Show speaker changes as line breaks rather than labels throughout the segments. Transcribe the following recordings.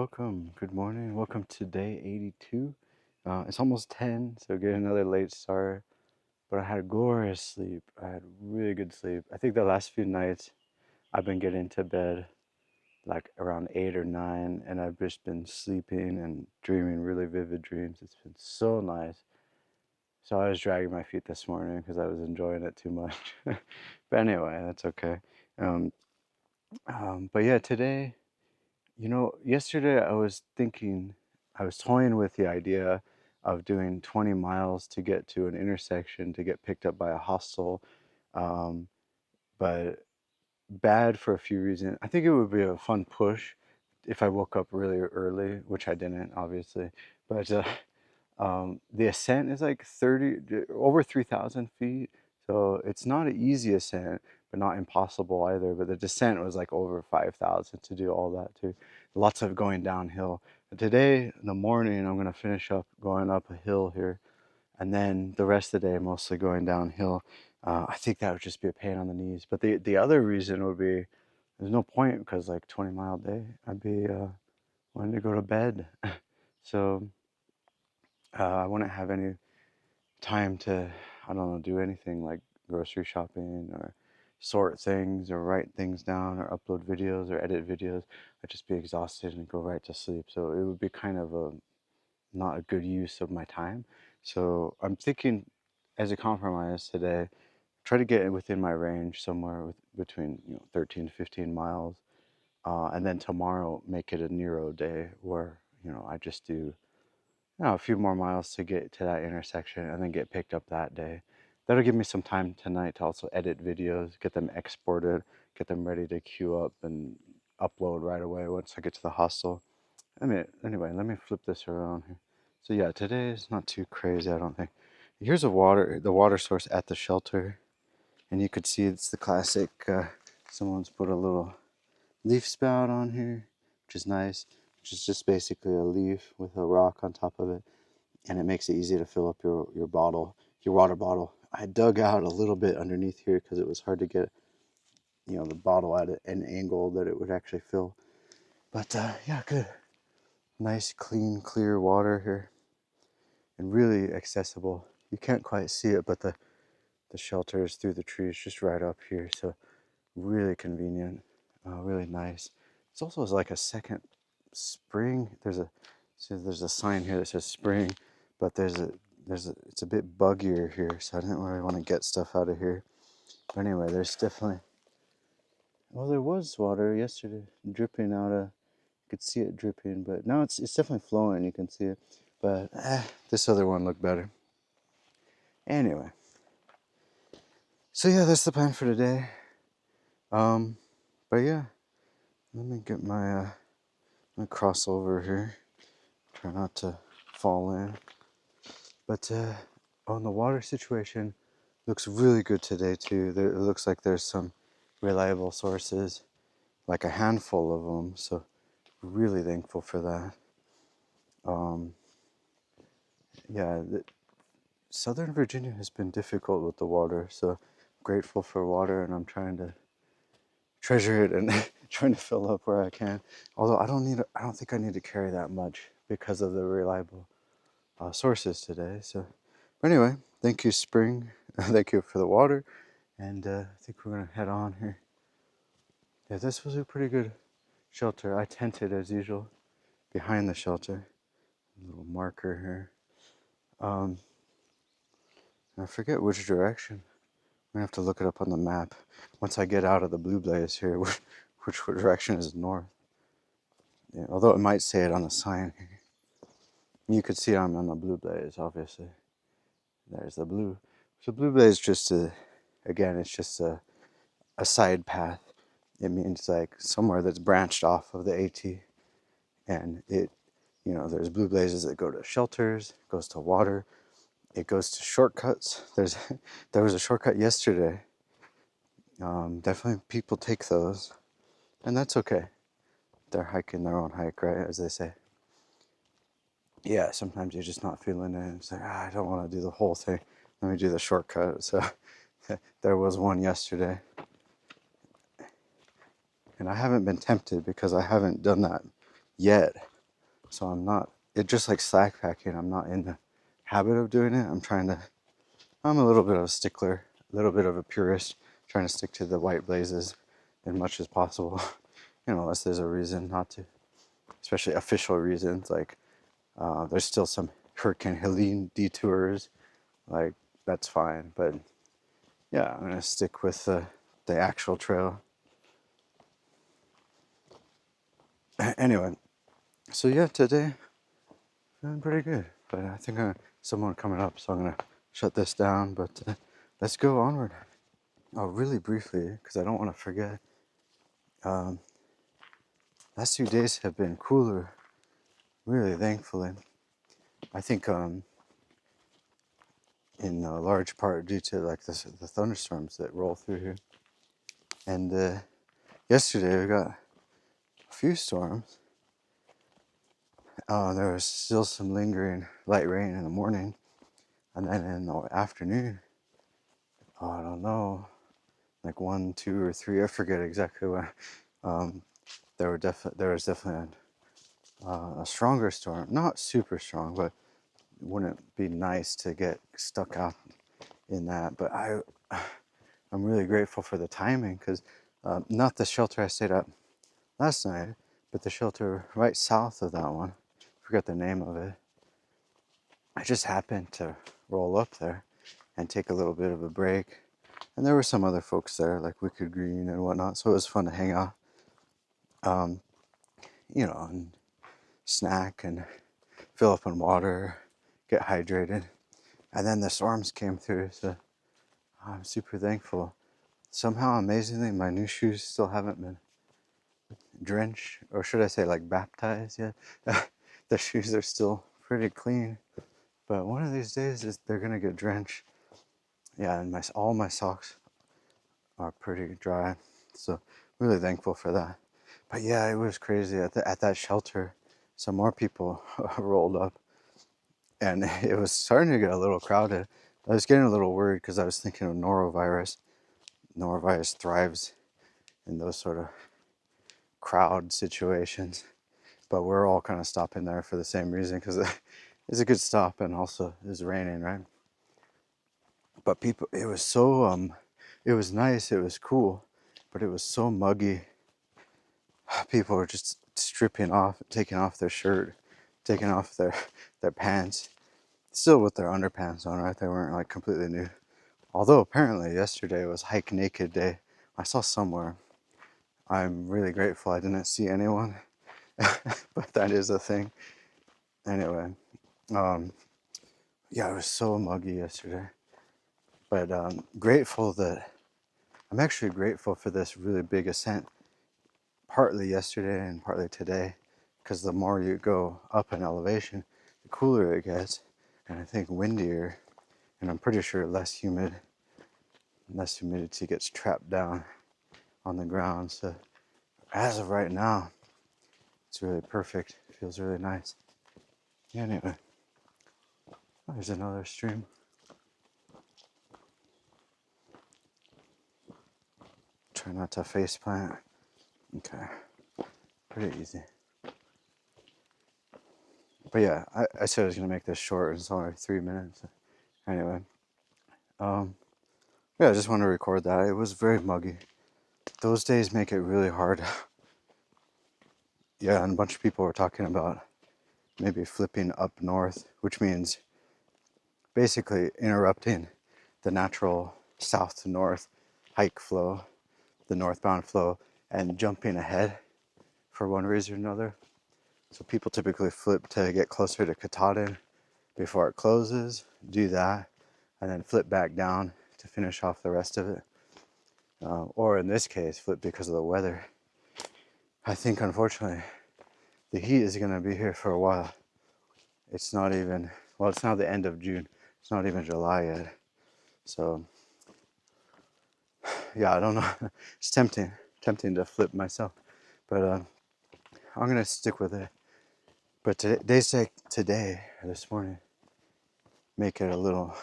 welcome. Good morning. Welcome to day 82. It's almost 10, so get another late start. But I had a glorious sleep. I had really good sleep. I think the last few nights I've been getting to bed like around 8 or 9, and I've just been sleeping and dreaming really vivid dreams. It's been so nice. So I was dragging my feet this morning because I was enjoying it too much. But anyway, that's okay. Um, but yeah, today. Yesterday I was toying with the idea of doing 20 miles to get to an intersection to get picked up by a hostel, um, but bad for a few reasons. I think it would be a fun push if I woke up really early, which I didn't, obviously. But the ascent is like over 3,000 feet, so it's not an easy ascent, but not impossible either. But the descent was like over 5,000 to do all that too. Lots of going downhill. But today in the morning, I'm gonna finish up going up a hill here, and then the rest of the day mostly going downhill. I think that would just be a pain on the knees. But the other reason would be there's no point because like 20-mile day, I'd be wanting to go to bed. So I wouldn't have any time to, I don't know, do anything like grocery shopping or sort things or write things down or upload videos or edit videos. I'd just be exhausted and go right to sleep. So it would be kind of a not a good use of my time. So I'm thinking as a compromise today, try to get within my range somewhere between 13 to 15 miles. And then tomorrow make it a Nero day where, I just do a few more miles to get to that intersection and then get picked up that day. That'll give me some time tonight to also edit videos, get them exported, get them ready to queue up and upload right away once I get to the hostel. Anyway, let me flip this around here. So yeah, today is not too crazy, I don't think. Here's the water source at the shelter, and you could see it's the classic. Someone's put a little leaf spout on here, which is nice. Which is just basically a leaf with a rock on top of it, and it makes it easy to fill up your bottle, your water bottle. I dug out a little bit underneath here because it was hard to get the bottle at an angle that it would actually fill. But yeah, good, nice, clean, clear water here, and really accessible. You can't quite see it, but the shelter is through the trees just right up here, so really convenient, really nice. It's also like a second spring. There's a sign here that says spring, but it's a bit buggier here, so I didn't really want to get stuff out of here. But anyway, there's definitely, well, there was water yesterday dripping out of, you could see it dripping, but now it's definitely flowing, you can see it. But this other one looked better. Anyway, so yeah, that's the plan for today. But yeah, let me get let me cross over here. Try not to fall in. But on the water situation, looks really good today too. It looks like there's some reliable sources, like a handful of them. So really thankful for that. Um, yeah, Southern Virginia has been difficult with the water, so grateful for water, and I'm trying to treasure it and trying to fill up where I can. Although I don't think I need to carry that much because of the reliable sources today. So, but anyway, thank you, Spring. Thank you for the water, and I think we're gonna head on here. Yeah, this was a pretty good shelter. I tented as usual behind the shelter. A little marker here. Um, I forget which direction. I'm gonna have to look it up on the map once I get out of the blue blaze here. Which direction is north? Yeah, although it might say it on the sign here. You could see I'm on the blue blaze, obviously. There's the blue. So blue blaze just again, it's just a side path. It means like somewhere that's branched off of the AT, and there's blue blazes that go to shelters, goes to water, it goes to shortcuts. There was a shortcut yesterday. Definitely people take those, and that's okay. They're hiking their own hike, right, as they say. Yeah, sometimes you're just not feeling it. It's like, I don't want to do the whole thing. Let me do the shortcut. So there was one yesterday. And I haven't been tempted because I haven't done that yet. So I'm not, it just like slack packing, I'm not in the habit of doing it. I'm a little bit of a stickler, a little bit of a purist, trying to stick to the white blazes as much as possible, unless there's a reason not to, especially official reasons. Like there's still some Hurricane Helene detours, like that's fine. But yeah, I'm gonna stick with the actual trail. Anyway, so yeah, today feeling pretty good. But I think someone coming up, so I'm gonna shut this down. But let's go onward. Oh, really briefly, because I don't want to forget. Um, last few days have been cooler, really, thankfully. I think in large part due to like the thunderstorms that roll through here. And yesterday we got a few storms. There was still some lingering light rain in the morning, and then in the afternoon, I don't know, like 1, 2, or 3. I forget exactly when. Um, there was definitely a stronger storm, not super strong, but it wouldn't be nice to get stuck out in that. But I'm really grateful for the timing, because not the shelter I stayed at last night, but the shelter right south of that one. I forget the name of it. I just happened to roll up there and take a little bit of a break. And there were some other folks there, like Wicked Green and whatnot, so it was fun to hang out, um, and snack and fill up on water, get hydrated. And then the storms came through, so I'm super thankful. Somehow, amazingly, my new shoes still haven't been drenched, or should I say, like baptized yet. The shoes are still pretty clean, but one of these days they're gonna get drenched. Yeah, and all my socks are pretty dry, so really thankful for that. But yeah, it was crazy at that shelter. Some more people rolled up, and it was starting to get a little crowded. I was getting a little worried because I was thinking of norovirus. Norovirus thrives in those sort of crowd situations, but we're all kind of stopping there for the same reason, because it's a good stop, and also it's raining, right? But people, it was so it was nice, it was cool, but it was so muggy. People were just stripping off, taking off their shirt, taking off their pants, still with their underpants on, right? They weren't like completely new. Although apparently yesterday was hike naked day. I saw somewhere. I'm really grateful I didn't see anyone, but that is a thing. Anyway, yeah, it was so muggy yesterday. But I'm actually grateful for this really big ascent, partly yesterday and partly today, because the more you go up in elevation, the cooler it gets, and I think windier, and I'm pretty sure less humidity gets trapped down on the ground. So as of right now, it's really perfect. It feels really nice. Anyway, there's another stream. Try not to face plant. Okay, pretty easy. But yeah, I said I was gonna make this short. It's only 3 minutes. Anyway, yeah, I just want to record that. It was very muggy. Those days make it really hard. Yeah, and a bunch of people were talking about maybe flipping up north, which means basically interrupting the natural south to north hike flow, the northbound flow, and jumping ahead for one reason or another. So people typically flip to get closer to Katahdin before it closes, do that, and then flip back down to finish off the rest of it. Or in this case, flip because of the weather. I think, unfortunately, the heat is going to be here for a while. It's not even, well, it's now the end of June. It's not even July yet. So, yeah, I don't know. It's tempting to flip myself. But I'm going to stick with it. But this morning, make it a little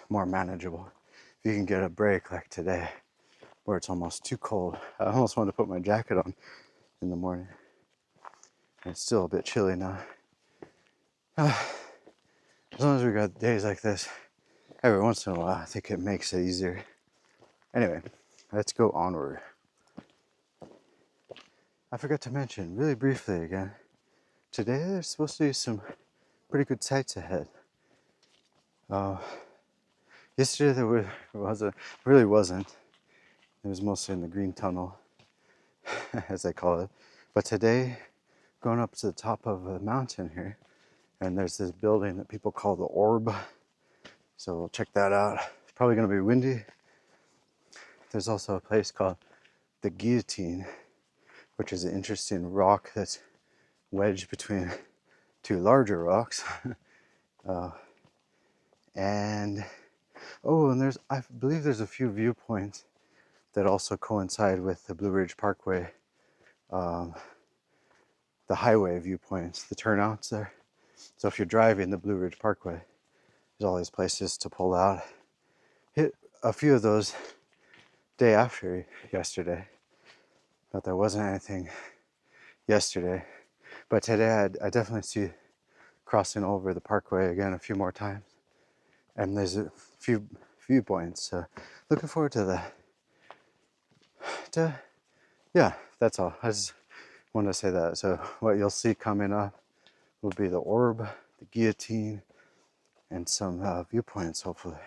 more manageable. If you can get a break like today, where it's almost too cold. I almost want to put my jacket on in the morning. And it's still a bit chilly now. As long as we got days like this, every once in a while, I think it makes it easier. Anyway, let's go onward. I forgot to mention, really briefly again, today there's supposed to be some pretty good sights ahead. Yesterday there really wasn't. It was mostly in the green tunnel, as they call it. But today, going up to the top of a mountain here, and there's this building that people call the Orb. So we'll check that out. It's probably going to be windy. There's also a place called the Guillotine, which is an interesting rock that's wedged between two larger rocks. And I believe there's a few viewpoints that also coincide with the Blue Ridge Parkway, the highway viewpoints, the turnouts there. So if you're driving the Blue Ridge Parkway, there's all these places to pull out. Hit a few of those day after yesterday, but there wasn't anything yesterday. But today I definitely see crossing over the parkway again a few more times, and there's a few viewpoints. So looking forward to that. Yeah, that's all. I just wanted to say that. So what you'll see coming up will be the Orb, the Guillotine, and some viewpoints, hopefully.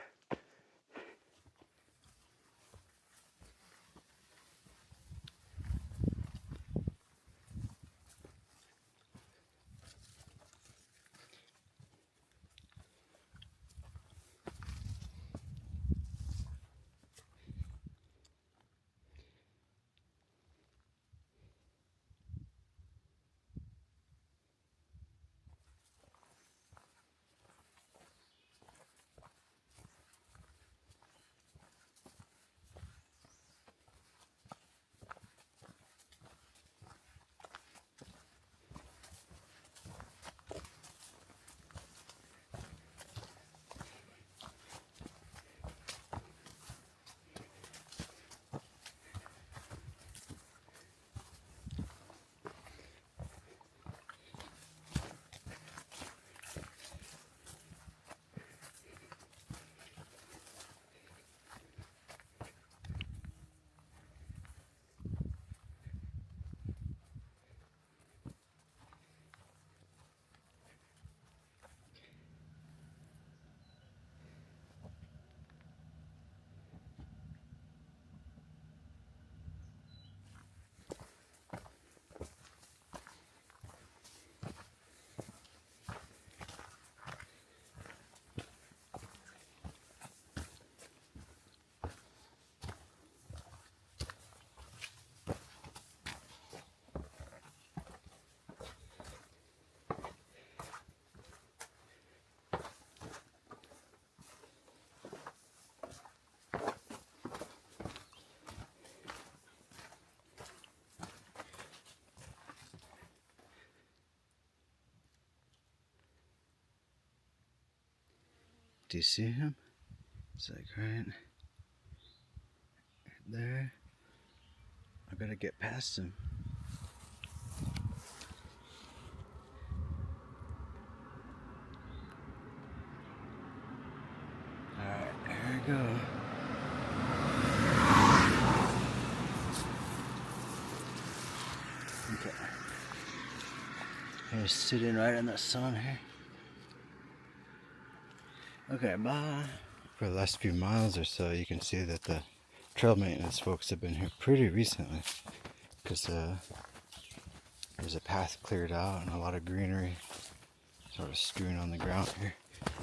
Do you see him? It's like right there. I gotta get past him. Alright, here we go. Okay. He's sitting right in the sun here. Okay, bye. For the last few miles or so, you can see that the trail maintenance folks have been here pretty recently, because there's a path cleared out and a lot of greenery sort of strewn on the ground here.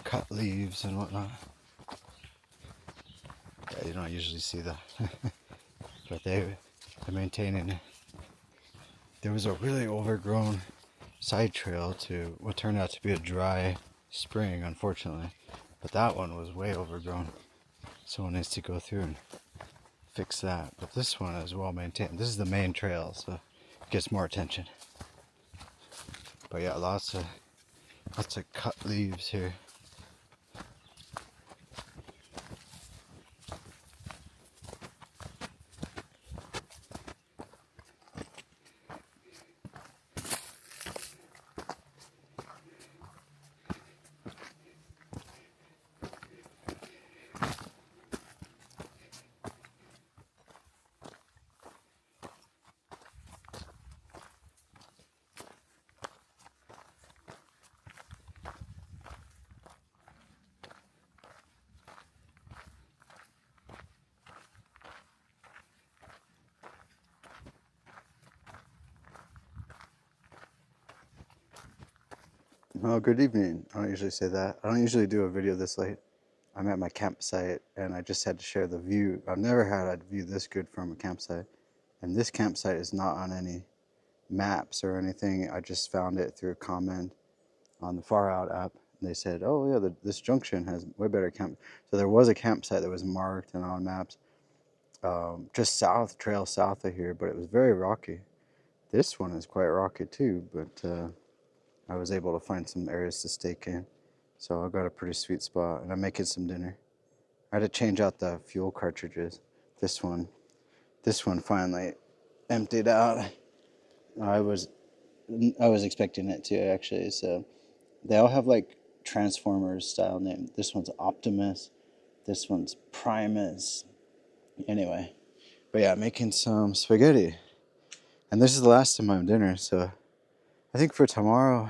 Cut leaves and whatnot. Yeah, you don't usually see that. But they're maintaining it. There was a really overgrown side trail to what turned out to be a dry spring, unfortunately. But that one was way overgrown. Someone needs to go through and fix that. But this one is well maintained. This is the main trail, so it gets more attention. But yeah, lots of cut leaves here. Oh, good evening. I don't usually say that. I don't usually do a video this late. I'm at my campsite and I just had to share the view. I've never had a view this good from a campsite. And this campsite is not on any maps or anything. I just found it through a comment on the Far Out app. They said, oh, yeah, this junction has way better camp. So there was a campsite that was marked and on maps just trail south of here, but it was very rocky. This one is quite rocky too, but I was able to find some areas to stake in. So I got a pretty sweet spot, and I'm making some dinner. I had to change out the fuel cartridges. This one, this one finally emptied out. I was I was expecting it to actually. So they all have like Transformers style name. This one's Optimus. This one's Primus. Anyway, but yeah, making some spaghetti, and this is the last of my dinner. So I think for tomorrow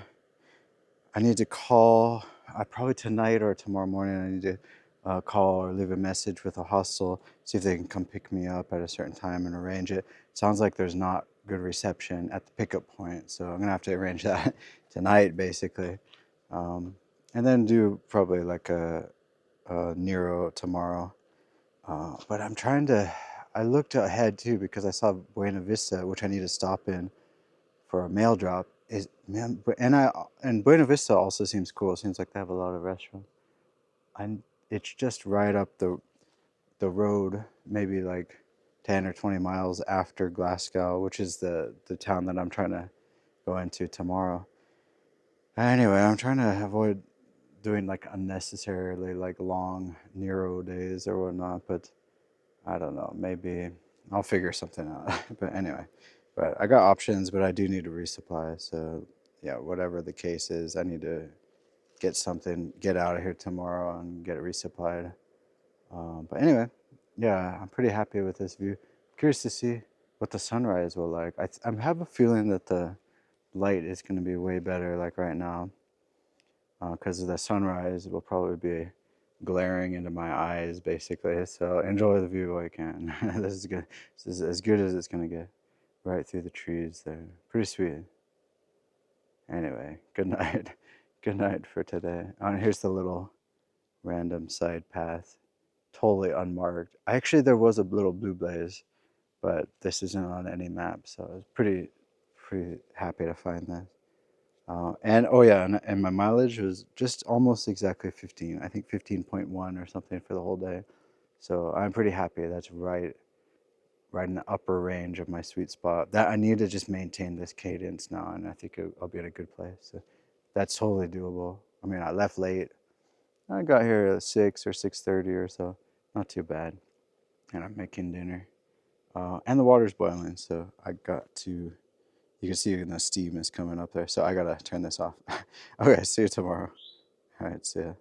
I need to call. Probably tonight or tomorrow morning. I need to call or leave a message with a hostel, see if they can come pick me up at a certain time and arrange it. Sounds like there's not good reception at the pickup point, so I'm gonna have to arrange that tonight, basically, um, and then do probably like a Nero tomorrow. But I'm trying to. I looked ahead too because I saw Buena Vista, which I need to stop in for a mail drop. Is man, and Buena Vista also seems cool. It seems like they have a lot of restaurants. And it's just right up the road, maybe like 10 or 20 miles after Glasgow, which is the town that I'm trying to go into tomorrow. Anyway, I'm trying to avoid doing like unnecessarily like long Nero days or whatnot, but I don't know. Maybe I'll figure something out. But anyway, but I got options, but I do need to resupply. So yeah, whatever the case is, I need to get out of here tomorrow and get it resupplied. But anyway, yeah, I'm pretty happy with this view. Curious to see what the sunrise will like. I have a feeling that the light is going to be way better like right now because the sunrise will probably be glaring into my eyes basically. So enjoy the view while you can. This is good. This is as good as it's going to get right through the trees there. Pretty sweet. Anyway, good night. Good night for today. Here's the little random side path, totally unmarked. Actually, there was a little blue blaze, but this isn't on any map, so I was pretty happy to find this. And oh yeah, and my mileage was just almost exactly 15. I think 15.1 or something for the whole day. So I'm pretty happy. That's right in the upper range of my sweet spot. That I need to just maintain this cadence now, and I think I'll be in a good place. So that's totally doable. I mean, I left late. I got here at 6 or 6:30 or so. Not too bad. And I'm making dinner. And the water's boiling, so I got to. You can see the steam is coming up there, so I gotta turn this off. Okay, see you tomorrow. All right, see ya.